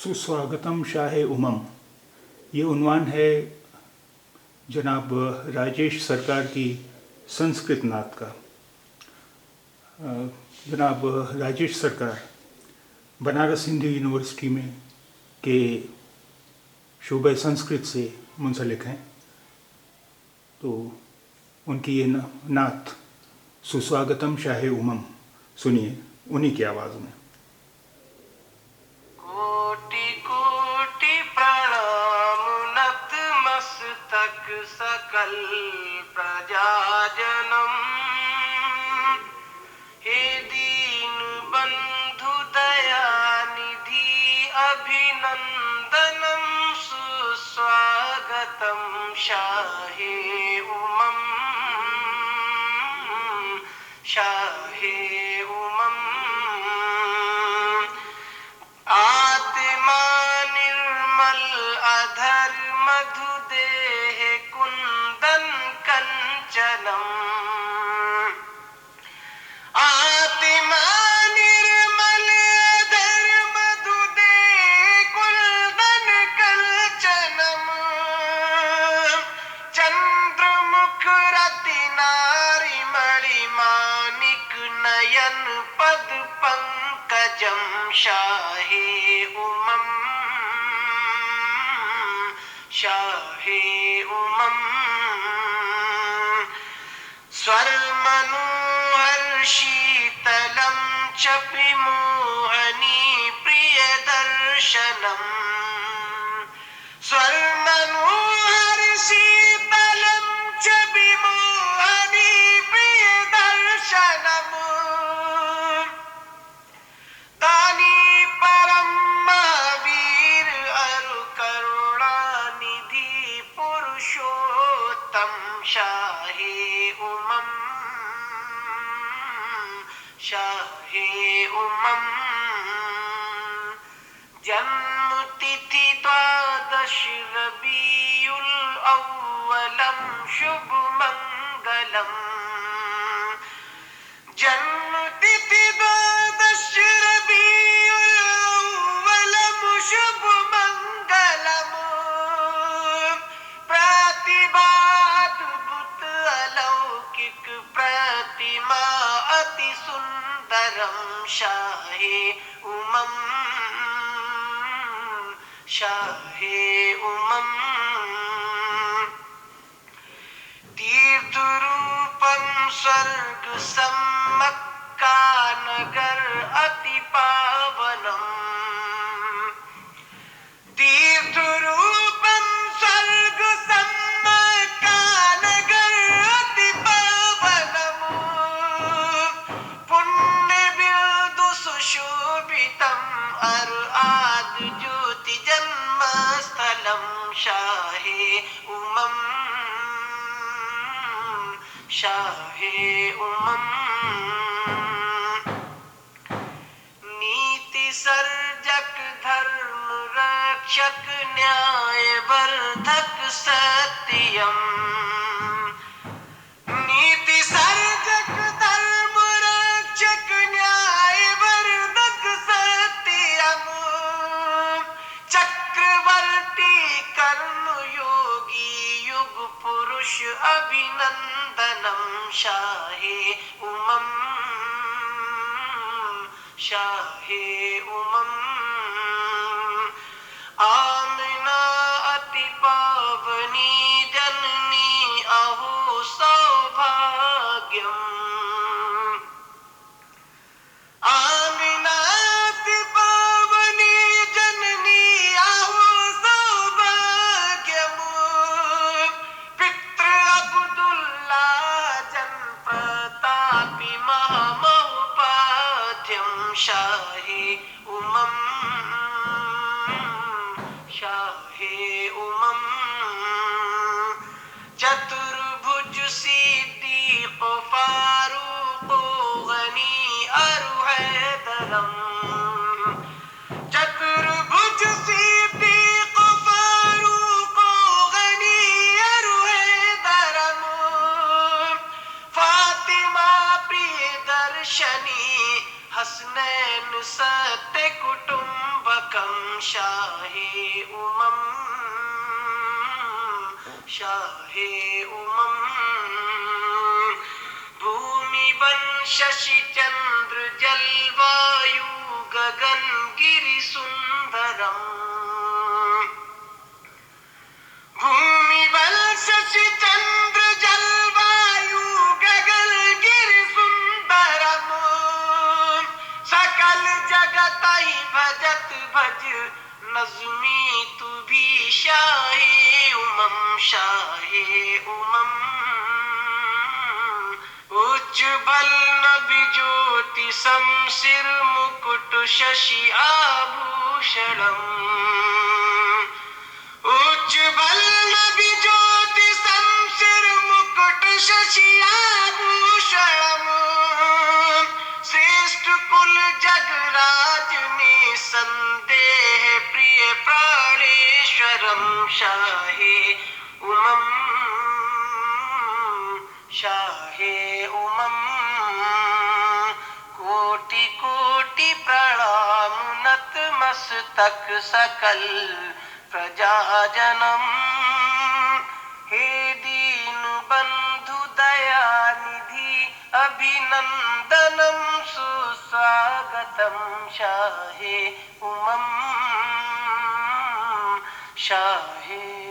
सुस्वागतम शाह उमम, ये उन्वान है जनाब राजेश सरकार की संस्कृत नात का। जनाब राजेश सरकार बनारस हिंदू यूनिवर्सिटी में के शोबे संस्कृत से मुंसलिक हैं, तो उनकी ये नात सुस्वागतम शाह उमम सुनिए उन्हीं की आवाज़ में। कोटि कोटि प्रणाम नतमस्तक सकल प्रजाजनम, हे दीन बंधु दयानिधि अभिनंदनम, सुस्वागतम शाहे उमम, शाहे उमम। आत्मा निर्मल अधर मधु देह कुंदन कंचनम, आत्मा निर्मल अधर मधु देह कुंदन कंचनम, चंद्रमुख रति नारी मणि मानिक नयन पद पंकजम, शाहे उमम, शाहे उमम। स्वर मनोहर शीतलम चपि मोहनी प्रिय दर्शनम, स्वर मनोहर शीतलम चपि मोहनी प्रिय दर्शनम, दानी परम महावीर अरु करुणा निधि पुरुषोत्तम, शाहे उमम, शाहे उमम। जन्म तिथि द्वादश रबीउल अव्वलम, शुभ मंगलम, जन्म तिथि द्वादश रबीउल अव्वलम, शुभ मंगलम, प्रतिभा अद्भुत अलौकिक प्रतिमा अति सुंदरम, शाहे उमम, शाहे उमम। तीर्थ रूपम स्वर्ग सम्मक्का नगर अति पावनम, तीर्थ रूपम स्वर्ग सम्मक्का नगर अति पावनम, पुण्य बिंदु सुशोभितम अरु आद ज्योति जन्मस्थलम, शाहे उमम, शाहे उमम। नीति सर्जक धर्म रक्षक न्याय वर्धक सत्यम, नीति सर्जक धर्म रक्षक न्याय वर्धक सत्यम, चक्रवर्ती कर्म योगी युग पुरुष अभिनंदनम, शाहे उमम, शाहे उमम। आमना अति पावनी जननी अहो सौभाग्यम, आमना अति पावनी जननी अहो सौभाग्यम, पितृ अब्दुल्ला जन प्रतापी महामहोपाध्यम, शाहे उमम, शाहे उमम। चतुर्भुज सिद्दीक़ फारूक़ गनी अरु हैदरम, चतुर्भुज सिद्दीक़ फारूक़ गनी अरु हैदरम, फातिमा प्रिय दर्शनी हसनैन सत्य कुटुंबकम, शाहे उमम शाहे उमम भूमि वन शशि चंद्र जलवायु गगन गिरि सुंदरम भूमि वन शशि चंद्र जलवायु गगन गिरि सुंदरम सकल जगत ही भजत भज नज़्मी तू भी शाहे उमम शाहे उमम उज्ज्वल नभि ज्योति समशिर मुकुट शशि आभूषणम उज्ज्वल नभि ज्योति समशिर मुकुट शशि आभूषणम श्रेष्ठ कुल जगराज निसंदेह प्रिय प्राणेश्वरम शाहे उमम शाहे उमम कोटि कोटि प्रणाम नतमस्तक सकल प्रजाजनम हे दीन बंधु दयानिधि अभिनंदनम सुस्वागतम शाहे उमम शाहे